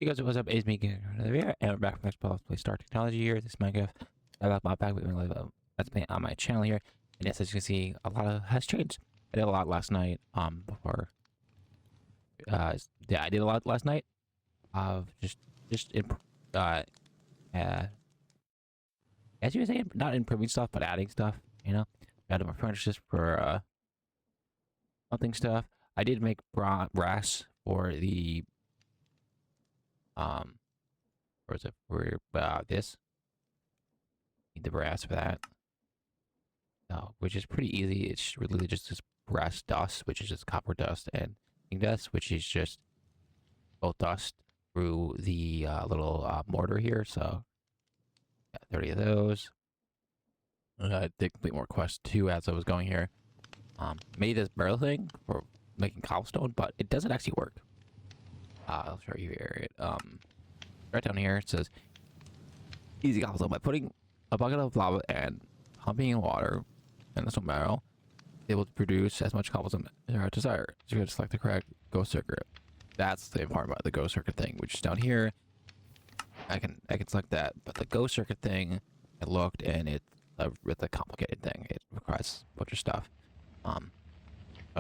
Hey guys, what's up? It's me again, another video, and we're back from Xbox Play Star Technology here. This is Minecraft. I like Modpack. We've been live let's play on my channel here, and yes, as you can see, a lot of has changed. I did a lot last night. Before, yeah, I did a lot last night. Just as you were saying, not improving stuff, but adding stuff. You know, added more furniture for hunting stuff. I did make brass for the or is it for this? Need the brass for that. Which is pretty easy. It's really just this brass dust, which is just copper dust, and dust, which is just both dust through the little mortar here. So, yeah, 30 of those. I did complete more quests too as I was going here. Made this barrel thing for making cobblestone, but it doesn't actually work. I'll show you here. Right down here it says easy cobblestone by putting a bucket of lava and pumping in water and this barrel, able to produce as much cobblestone as you desire. So you gotta select the correct go circuit. That's the important part, the go circuit thing, which is down here. I can select that, but the go circuit thing, I looked and it's a complicated thing. It requires a bunch of stuff. I'm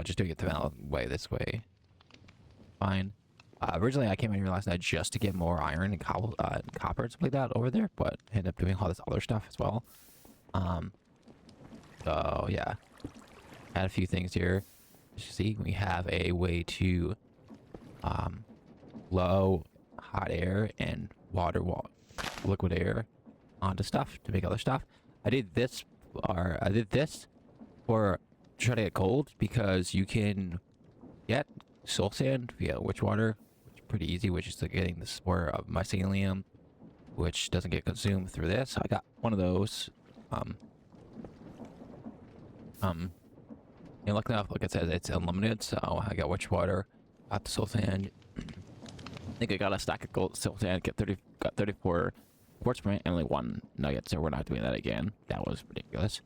just doing it the valid way, this way. Fine. Originally, I came in here last night just to get more iron and copper and stuff like that over there, but I ended up doing all this other stuff as well. So yeah, add a few things here. As you see, we have a way to blow hot air and liquid air onto stuff to make other stuff. I did this for trying to get gold, because you can get soul sand via witch water, which is pretty easy, which is getting the spore of mycelium, which doesn't get consumed through this. I got one of those. And luckily enough, like it says, it's unlimited, so I got witch water, got the soul sand. I think I got a stack of gold soul sand, got 34 quartz print, and only 1 nugget, so we're not doing that again. That was ridiculous.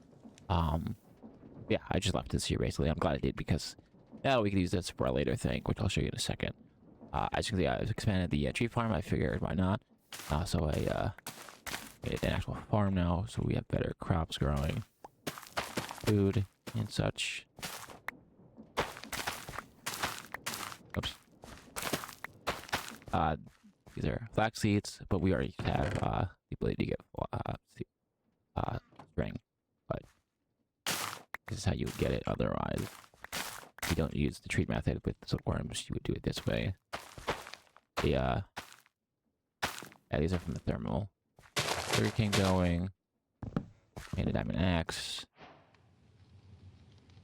Yeah, I just left this here basically. I'm glad I did, because now we can use this for a later thing, which I'll show you in a second. As you can see, I expanded the tree farm. I figured why not. So I made an actual farm now, so we have better crops growing, food and such. Oops. These are flax seeds, but we already have the ability to get string. But this is how you would get it otherwise. If you don't use the treat method with silkworms, you would do it this way. Yeah, these are from the thermal. Sugar cane going. And a diamond axe.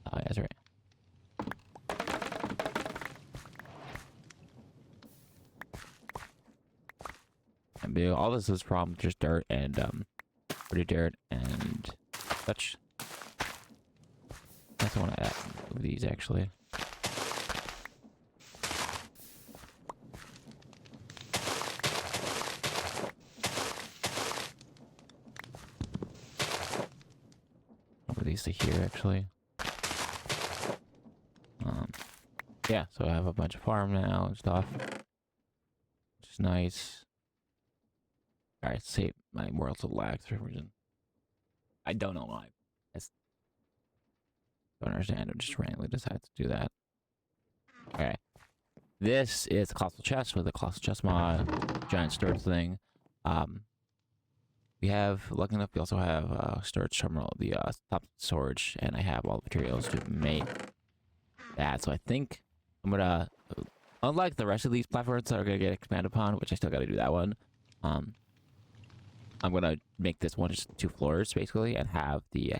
Oh, yeah, that's right. And all this is from just dirt and pretty dirt and such. I want to add these actually. Over these to here actually. Yeah, so I have a bunch of farm now and stuff, which is nice. All right, save my world's a lag for some reason. I don't know why. I don't understand. I just randomly decided to do that. Okay. This is a colossal chest with a colossal chest mod, giant storage thing. We have, lucky enough, we also have storage terminal, the top storage, and I have all the materials to make that. So I think I'm gonna, unlike the rest of these platforms that are gonna get expanded upon, which I still gotta do that one, I'm gonna make this one just 2 floors basically, and have the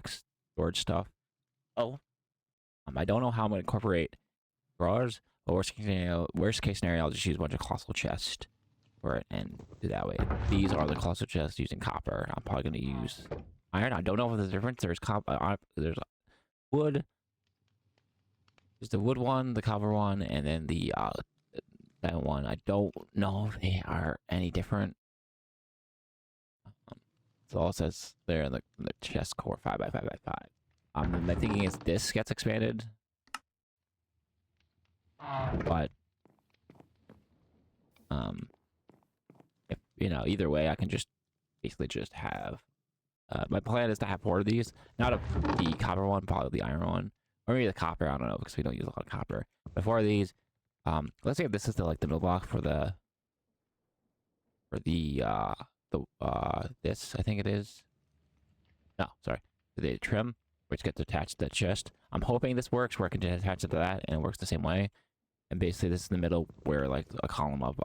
storage stuff. Oh. I don't know how I'm going to incorporate drawers, but worst case scenario, I'll just use a bunch of colossal chests for it and do that way. These are the colossal chests using copper. I'm probably going to use iron. I don't know if there's a difference. There's there's wood. There's the wood one, the copper one, and then the that one. I don't know if they are any different. So all it says there in the chest core 5x5x5. My thinking is this gets expanded, but you know, either way, I can just basically just have. My plan is to have 4 of these, not the copper one, probably the iron one, or maybe the copper. I don't know because we don't use a lot of copper. But 4 of these. Let's say this is the middle block for the this, I think it is. No, sorry, the trim, which gets attached to the chest. I'm hoping this works where I can just attach it to that and it works the same way. And basically, this is the middle where like a column of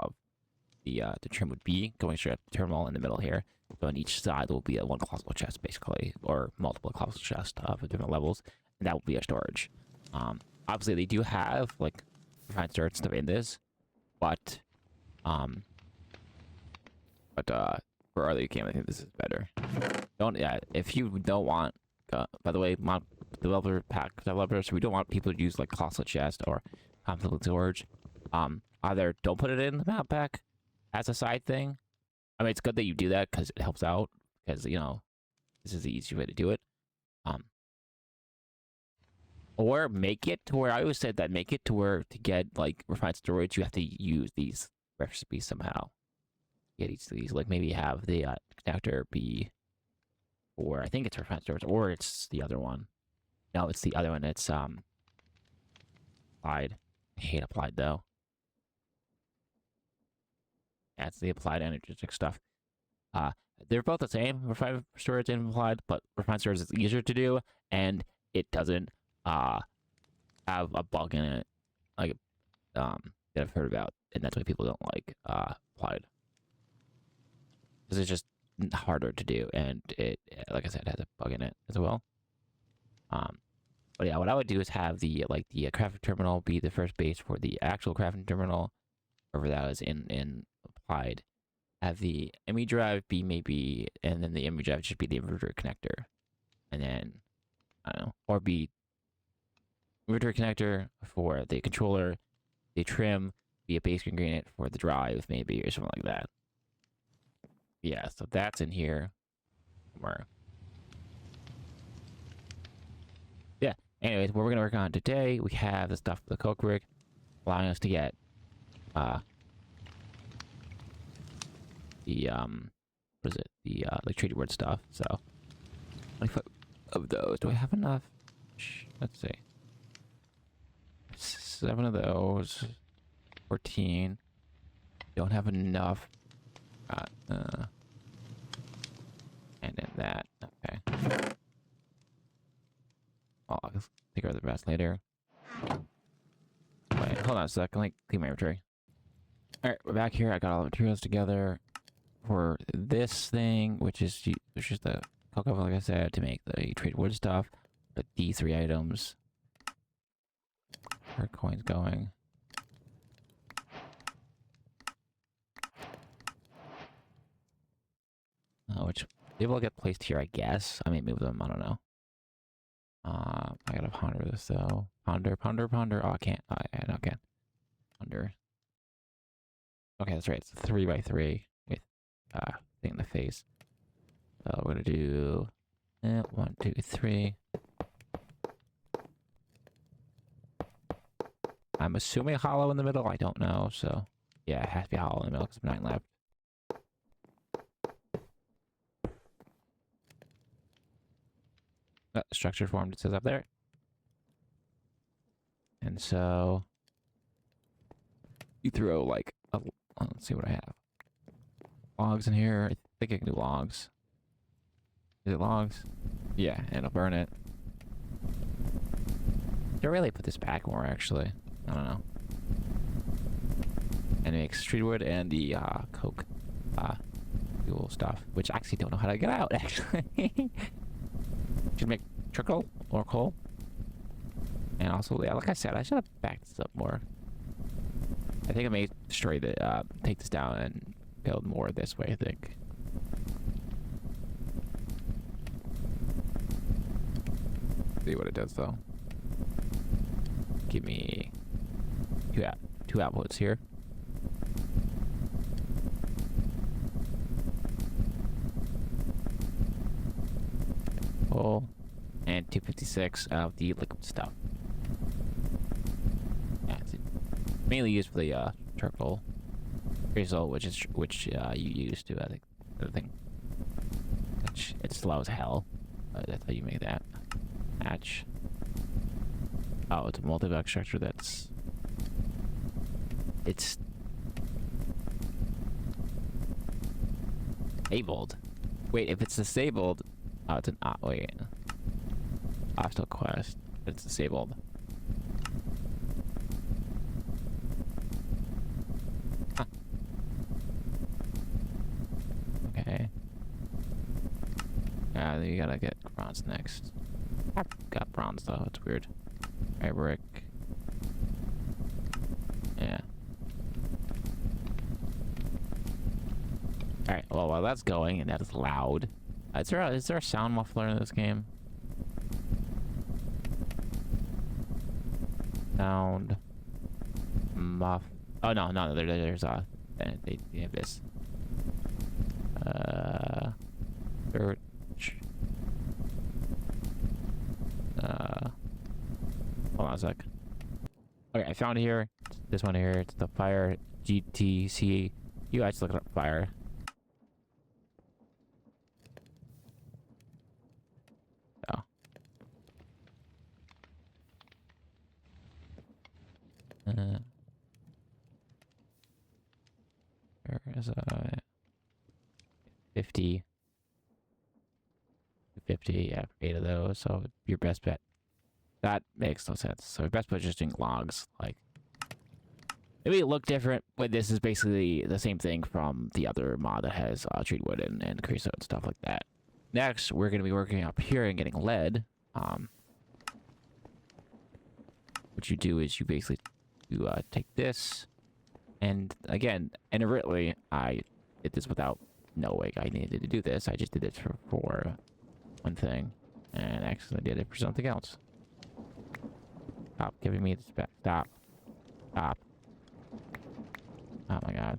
the trim would be going straight up the terminal in the middle here. So on each side there will be a one colossal chest basically, or multiple colossal chests of different levels, and that will be our storage. Obviously they do have like refined storage stuff in this, but for other game I think this is better. If you don't want, by the way, mod developer pack developers, we don't want people to use like colossal chest or constant storage. Either don't put it in the map pack as a side thing. I mean, it's good that you do that because it helps out, because, you know, this is the easy way to do it. Or make it to where, I always said that, make it to where to get, like, refined storage, you have to use these recipes somehow. Get each of these, like, maybe have the connector be, or I think it's refined storage, or it's the other one. No, it's the other one, it's, applied. I hate applied, though. That's the applied energetic stuff. They're both the same, refined storage and applied, but refined storage is easier to do, and it doesn't have a bug in it, like that I've heard about, and that's why people don't like applied, because it's just harder to do, and it, like I said, has a bug in it as well. But yeah, what I would do is have the crafting terminal be the first base for the actual crafting terminal, wherever that is in applied. Have the ME drive be maybe, and then the ME drive should be the inverter connector, and then I don't know, or be inverter connector for the controller, the trim be a base ingredient for the drive maybe, or something like that. Yeah, so that's in here somewhere. Yeah. Anyways, what we're gonna work on today, we have the stuff for the coke rig, allowing us to get the what is it? The like treaty word stuff. So 25 of those. Do I have enough? Let's see. 7 of those. 14. Don't have enough. And then that. Okay. Oh, I'll figure out the rest later. Wait, hold on a sec. Like, clean my inventory. Alright, we're back here. I got all the materials together for this thing, which is the coke oven, like I said, to make the trade wood stuff. But these 3 items. Where are coins going? Which they will get placed here, I guess. I may move them. I don't know. I gotta ponder this though. Ponder. Oh, I can't. I can't. Ponder. Okay, that's right. It's 3x3 with thing in the face. So we're gonna do 1, 2, 3. I'm assuming hollow in the middle. I don't know. So yeah, it has to be hollow in the middle because I have 9 left. Structure formed, it says up there. And so you throw like let's see what I have. Logs in here. I think I can do logs. Is it logs? Yeah, and I'll burn it. Should I really put this back more actually? I don't know. And it makes street wood and the coke fuel stuff, which I actually don't know how to get out actually. Should make charcoal or coal. And also, yeah, like I said, I should have backed this up more. I think I may destroy the take this down and build more this way, I think. See what it does though. Give me two outputs here. Coal and 256 of the liquid stuff. Yeah, it's mainly used for the charcoal. result, which you use to, I think, the thing. Which it's slow as hell. That's how you make that match. Oh, it's a multi-block structure. It's disabled. Wait, if it's disabled, oh, it's an wait. Hostile quest. It's disabled. Huh. Okay. Yeah, you gotta get bronze next. Got bronze though. It's weird. Alright, brick. Yeah. Alright, well, while that's going, and that is loud. Is there a sound muffler in this game? Sound muff. Oh no, there's they have this. Search. Hold on a sec. Okay, I found it here. It's this one here. It's the fire GTC. You guys look up fire. Oh. There's a 50. 50, yeah, 8 of those. So your best bet. That makes no sense. So your best bet is just doing logs. Like, maybe it look different, but this is basically the same thing from the other mod that has treat wood and creosote and stuff like that. Next, we're going to be working up here and getting lead. What you do is you basically take this, and again, inadvertently, I did this without knowing I needed to do this. I just did it for one thing, and actually did it for something else. Stop giving me this back. Stop. Stop. Oh my god.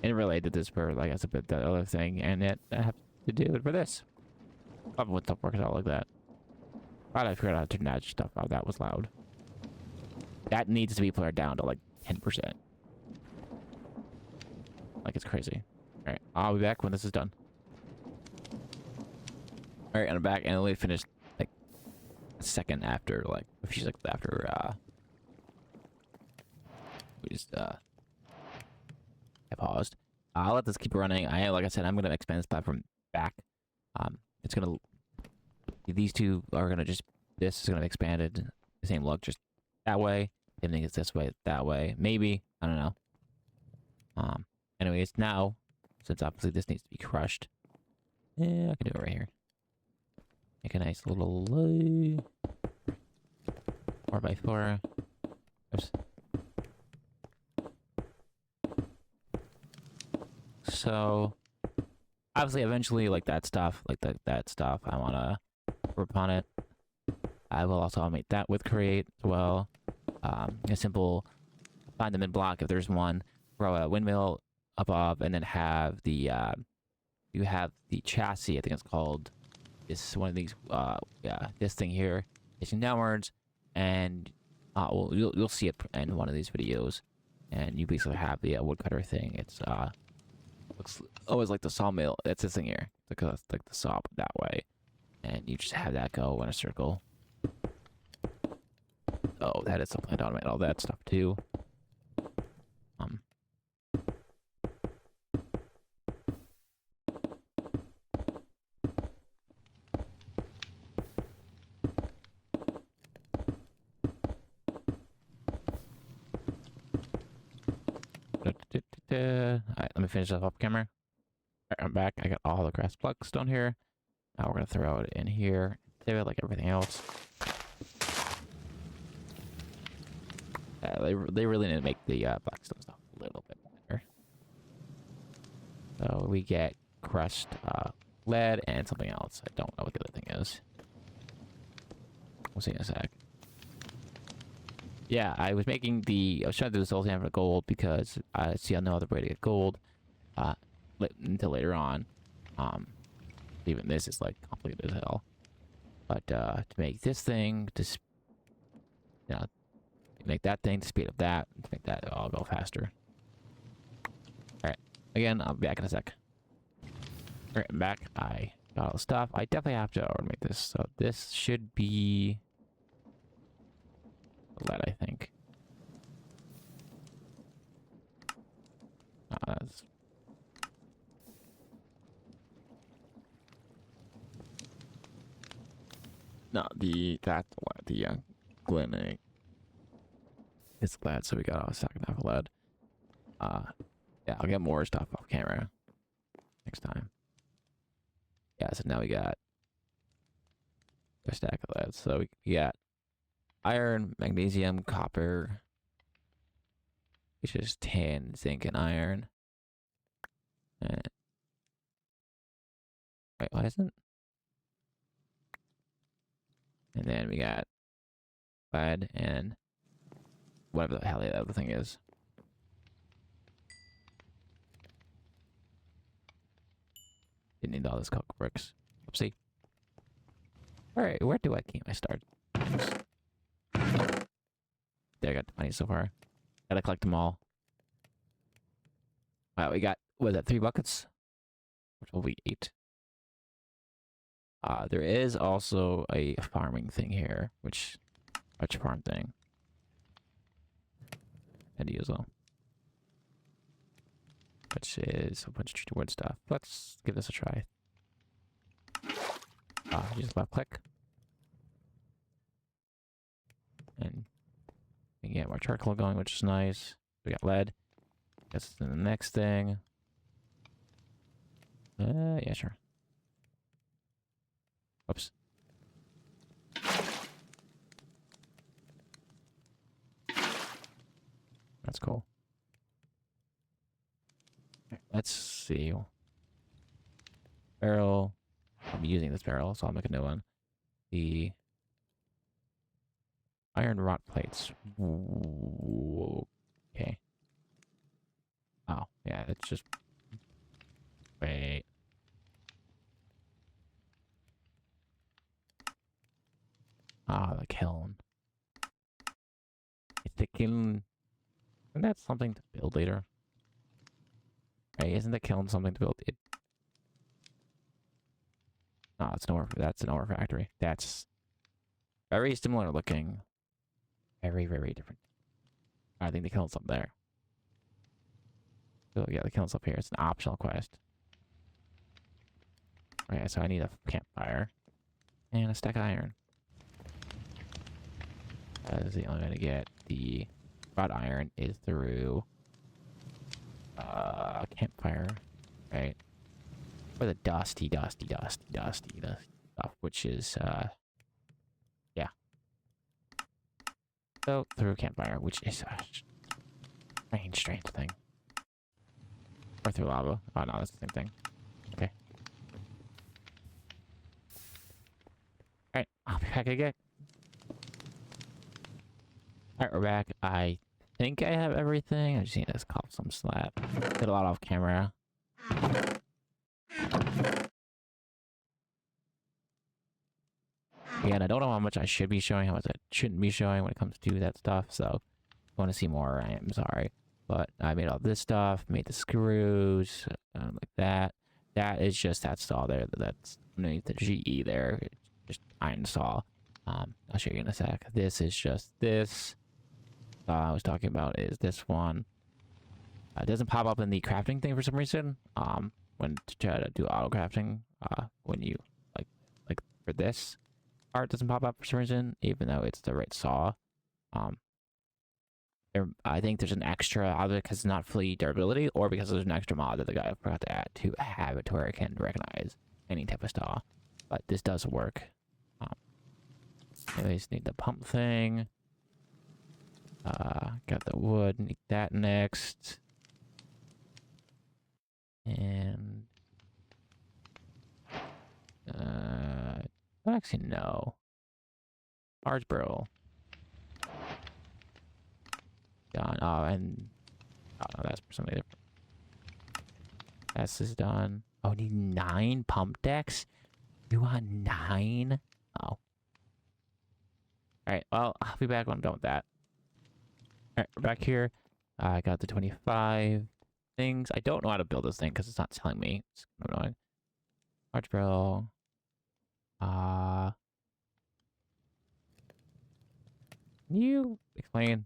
And really, I did this for, like I said, that other thing, and I have to do it for this. Love when stuff works out like that. Glad I figured out how to turn that stuff out. That was loud. That needs to be put down to like 10%. Like, it's crazy. Alright, I'll be back when this is done. Alright, I'm back, and I only finished like a second after, like a few seconds after we just I paused. I'll let this keep running. Like I said, I'm gonna expand this platform back. It's gonna, these two are gonna just, this is gonna be expanded the same look, just that way. Same thing is this way, that way, maybe, I don't know. Anyways, now, since obviously this needs to be crushed, yeah, I can do it right here. Make a nice little 4x4. Oops. So, obviously, eventually, like that stuff, I want to work upon it. I will also automate that with create as well. A simple find the mid block if there's one, throw a windmill above, and then have the you have the chassis. I think it's called this one of these. Yeah, this thing here, facing downwards, and well, you'll see it in one of these videos. And you basically have the woodcutter thing. It's looks always like the sawmill. It's this thing here. It's like the saw that way, and you just have that go in a circle. Oh, that is something to automate all that stuff too. Alright, let me finish this off camera. Alright, I'm back. I got all the grass plugs done here. Now we're gonna throw it in here. Save it like everything else. They really need to make the blackstone stuff a little bit better. So we get crushed lead and something else. I don't know what the other thing is. We'll see in a sec. Yeah, I was trying to do this whole thing for gold because I see no other way to get gold until later on. Even this is like complicated as hell. But to make this thing, you know, make that thing to speed up that, to make that all go faster. All right. Again, I'll be back in a sec. All right, I'm back. I got all the stuff. I definitely have to automate this. So this should be lead, I think. That's no, that's what the glinting. It's lead, so we got a second half of lead. Yeah, I'll get more stuff off camera next time. Yeah, so now we got a stack of lead. So we got iron, magnesium, copper, which is tin, zinc, and iron. And wait, why isn't? And then we got lead and whatever the hell the other thing is. Didn't need all this coke bricks. Oopsie. Alright, where do I keep my start? There, I got 20 so far. Gotta collect them all. Wow, we got, what is that, 3 buckets? Which will be 8. There is also a farming thing here, which farm thing. And use them. Which is a bunch of treated wood stuff. Let's give this a try. Just left click. And we can get more charcoal going, which is nice. We got lead. Guess it's in the next thing. Yeah, sure. Oops. That's cool. Right, let's see. Barrel. I'm using this barrel, so I'll make a new one. The iron rot plates. Ooh, okay. Oh, yeah, it's just... Wait. The kiln. It's the kiln. Isn't that something to build later? Right, isn't the kiln something to build? No, it's nowhere. That's an ore factory. That's very similar looking. Very, very different. I think the kiln's up there. Oh, yeah, the kiln's up here. It's an optional quest. Okay, so I need a campfire and a stack of iron. That is the only way to get the wrought iron is through campfire, right? Or the dusty stuff, which is yeah. So through campfire, which is a strange thing. Or through lava. Oh no, that's the same thing. Okay. Alright, I'll be back again. Alright, we're back. I think I have everything. I just need to cop some slab. Did a lot off camera. Again, I don't know how much I should be showing, how much I shouldn't be showing when it comes to that stuff. So, if you want to see more, I am sorry. But I made all this stuff, made the screws, like that. That is just that saw there. That's underneath the GE there. It's just iron saw. I'll show you in a sec. This is just this. I was talking about is this one. It doesn't pop up in the crafting thing for some reason. When to try to do auto crafting, when you like for this part doesn't pop up for some reason, even though it's the right saw. I think there's an extra either because it's not fully durability or because there's an extra mod that the guy forgot to add to have it to where it can recognize any type of saw. But this does work. Anyways, need the pump thing. Got the wood, need that next. And actually no. Large barrel. Done. Oh, and no, that's for something different. This is done. Oh, need 9 pump decks? You want 9? Oh. Alright, well, I'll be back when I'm done with that. Alright, we're back here. I got the 25 things. I don't know how to build this thing because it's not telling me. It's kind of annoying. Large barrel. Can you explain?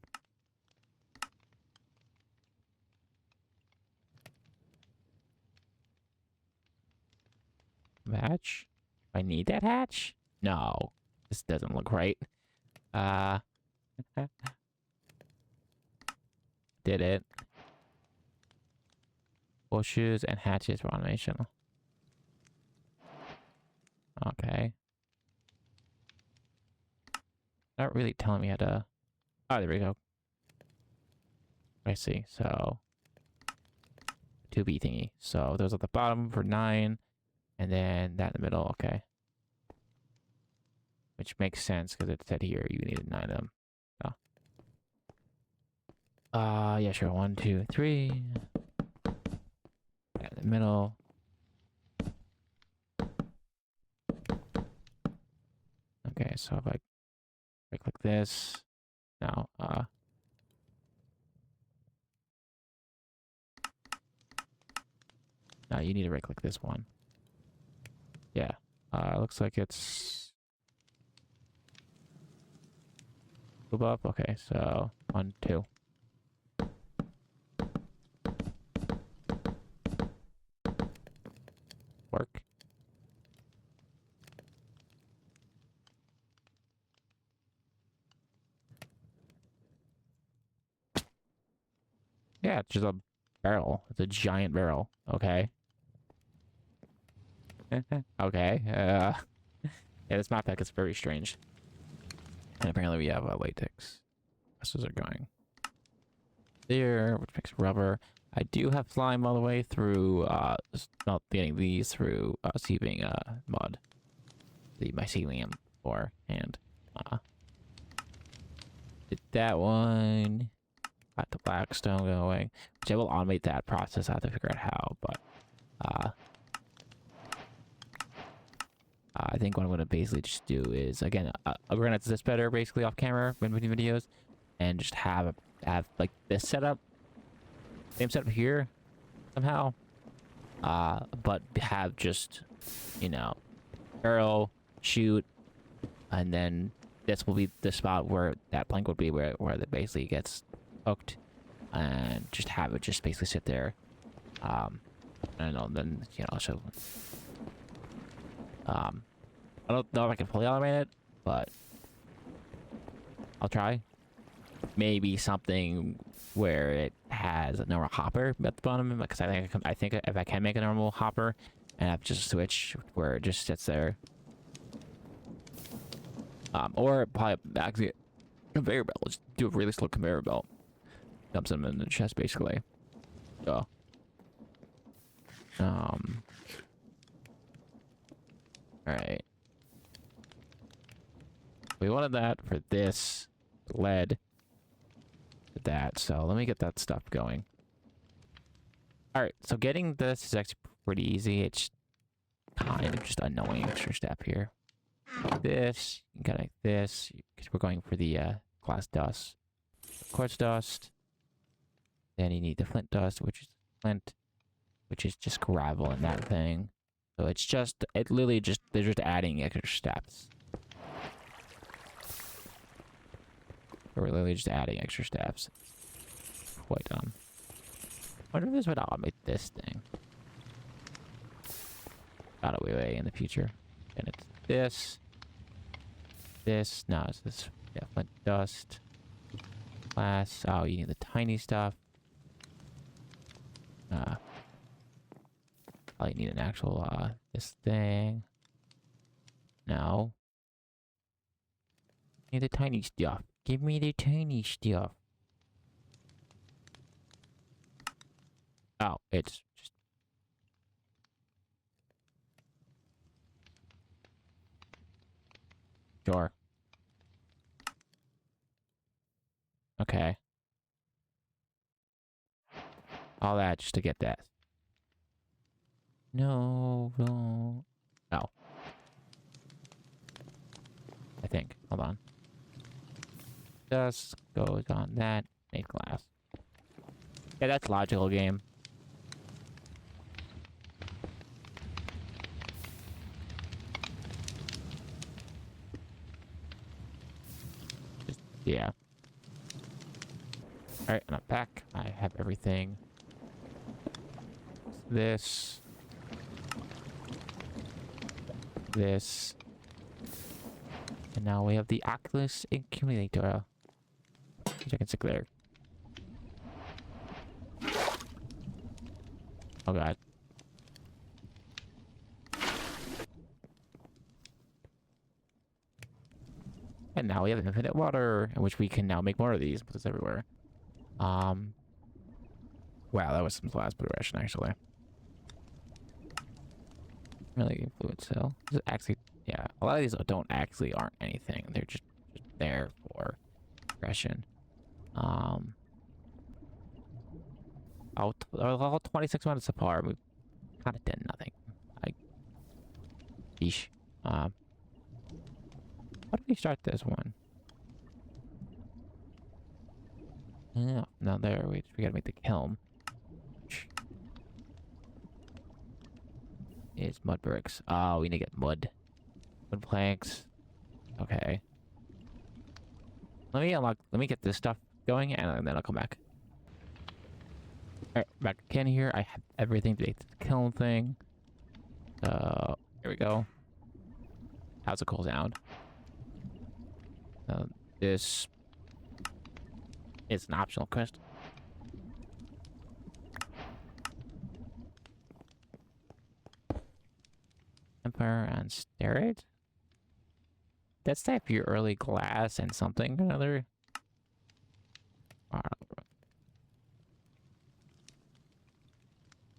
Hatch? Do I need that hatch? No. This doesn't look right. Did it. Bushes and hatches for automation. Okay. Not really telling me how to... Oh, there we go. I see. So... 2B thingy. So those at the bottom for 9. And then that in the middle. Okay. Which makes sense because it said here you needed 9 of them. Oh. Yeah, sure. 1, 2, 3. That in the middle. Okay, so if I click this. Now, now you need to right click this one. Yeah. Looks like it's move up. Okay, so 1, 2. Work. Yeah, it's just a barrel. It's a giant barrel. Okay. Okay. Yeah, this map pack is very strange. And apparently we have latex. This are going there, which makes rubber. I do have slime all the way through, not getting these through sieving mud. The mycelium beforehand. Did that one. Got the blackstone going, which I will automate that process. I have to figure out how, but I think what I'm going to basically just do is, again, we're going to this better basically off camera when making videos, and just have like this setup, same setup here somehow, but have just, you know, arrow, shoot, and then this will be the spot where that plank would be where it basically gets hooked, and just have it just basically sit there. I don't know, then, you know, so I don't know if I can fully automate it, but I'll try. Maybe something where it has a normal hopper at the bottom, because I think if I can make a normal hopper and have just a switch where it just sits there, or probably actually a conveyor belt. Just do a really slow conveyor belt. Dumps them in the chest basically. So alright. We wanted that for this lead. That, so let me get that stuff going. Alright, so getting this is actually pretty easy. It's kind of just annoying extra step here. Like this, you got like this, because we're going for the glass dust, quartz dust. Then you need the flint dust, which is flint, which is just gravel in that thing. So it's just, it literally just, they're just adding extra steps. We're literally just adding extra steps. Quite dumb. I wonder if this would automate this thing. Got it way in the future. And it's this. This. No, it's this. Yeah, flint dust. Glass. Oh, you need the tiny stuff. Probably need an actual, this thing. No. Need the tiny stuff. Give me the tiny stuff. Oh, it's just... Sure. Okay. All that just to get that. No, no. I think. Hold on. Dust goes on that. Make glass. Yeah, that's logical game. Just, yeah. Alright, and I'm back. I have everything. This. This. And now we have the Oculus Accumulator. Which I can stick there. Oh god. And now we have infinite water, in which we can now make more of these. Put this everywhere. Wow, that was some flash progression actually. Really fluid cell. Actually, yeah, a lot of these aren't anything. They're just there for progression. All 26 minutes apart. We kind of did nothing. Yeesh. How do we start this one? Yeah, no, there. We gotta make the kiln. It's mud bricks. Oh, we need to get mud planks. Okay. Let me get this stuff going, and then I'll come back. Alright, back again here. I have everything to make the kiln thing. Here we go. How's it cool sound? This is an optional quest. Emperor and steroid? That's type your early glass and something or another.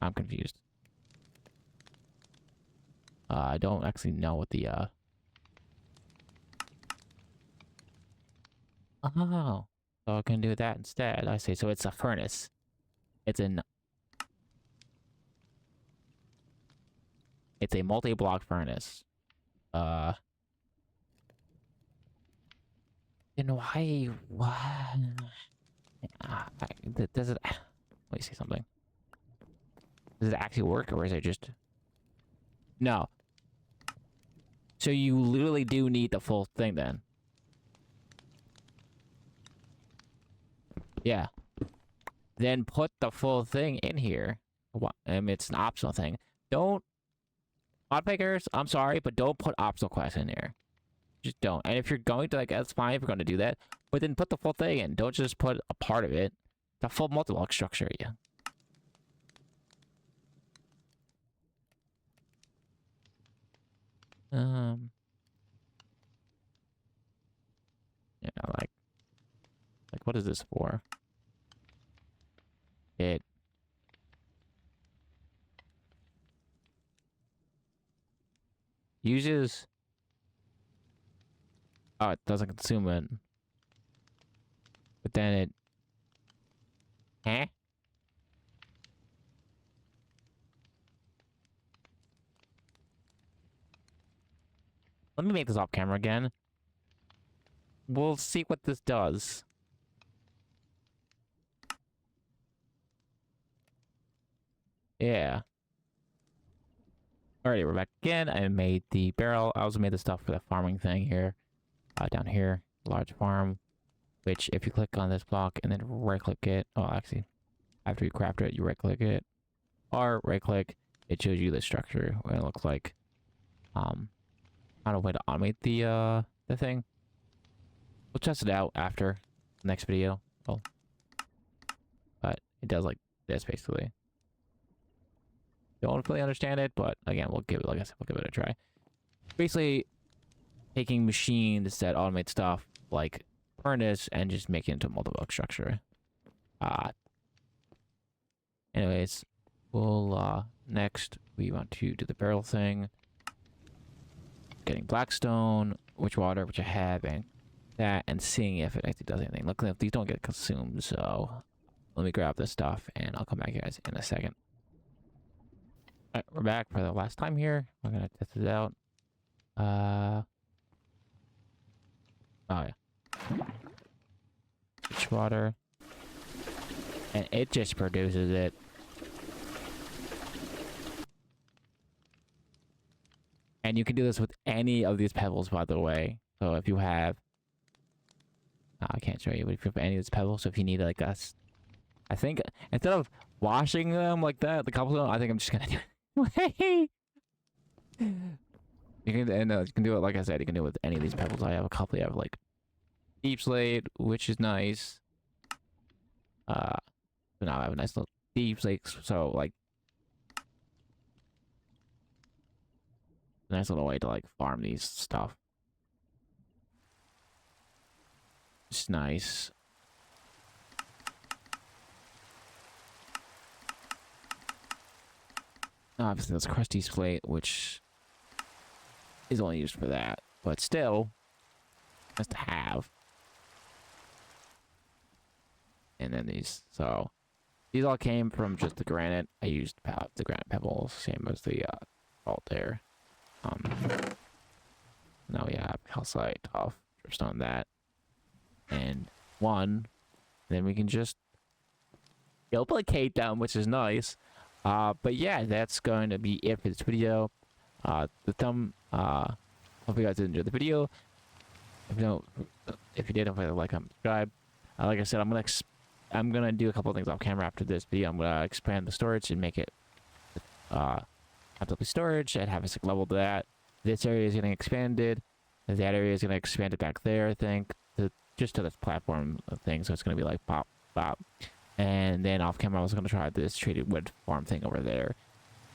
I'm confused. I don't actually know what the Oh, so I can do that instead. I see. So it's a furnace. It's a multi-block furnace. Then why? Does it? Let me see something. Does it actually work, or is it just? No. So you literally do need the full thing then. Yeah. Then put the full thing in here. It's an optional thing. Don't. Modpackers, I'm sorry, but don't put optional quests in here. Just don't. And if you're going to, like, that's fine if you're going to do that. But then put the full thing in. Don't just put a part of it. The full multi-block structure, yeah. Yeah, like what is this for? It uses. Oh, it doesn't consume it. But then it. Huh? Let me make this off camera again. We'll see what this does. Yeah. Alrighty, we're back again. I made the barrel. I also made the stuff for the farming thing here. Down here, large farm. Which, if you click on this block and then right-click it... Oh, actually, after you craft it, you right-click it. Or right-click, it shows you the structure, what it looks like. I don't know way to automate the thing. We'll test it out after the next video. Well, but it does like this, basically. Don't fully understand it, but again, we'll give it, like I said, we'll give it a try. Basically, taking machines that automate stuff like furnace and just making it into a multi-block structure. Anyways, we'll next we want to do the barrel thing. Getting blackstone, which water, which I have, and that, and seeing if it actually does anything. Look, if these don't get consumed, so let me grab this stuff and I'll come back, guys, in a second. Alright, we're back for the last time here. We're gonna test it out. Oh yeah. water. And it just produces it. And you can do this with any of these pebbles, by the way. So if you have... I can't show you, but if you have any of these pebbles, so if you need like us... I think instead of washing them like that, the couple of them, I think I'm just gonna do it. You can do it, like I said, you can do it with any of these pebbles. I have a couple. I have like deep slate, which is nice. So now I have a nice little deep slate. So like, a nice little way to like farm these stuff. It's nice. Obviously, that's crusty slate, which is only used for that, but still, nice to have. And then these, so these all came from just the granite. I used the granite pebbles, same as the vault there. Now we have calcite, tough, dripstone, that, and one. Then we can just duplicate them, which is nice. But yeah, that's going to be it for this video. Hope you guys did enjoy the video. If you did, don't forget to like and subscribe. Like I said, I'm gonna do a couple of things off camera after this video. I'm gonna expand the storage and make it have double storage and have a sick level to that. This area is getting expanded. That area is gonna expand it back there, I think, just to this platform thing. So it's gonna be like pop, pop. And then off camera, I was going to try this treated wood farm thing over there.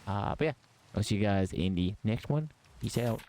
But yeah, I'll see you guys in the next one. Peace out.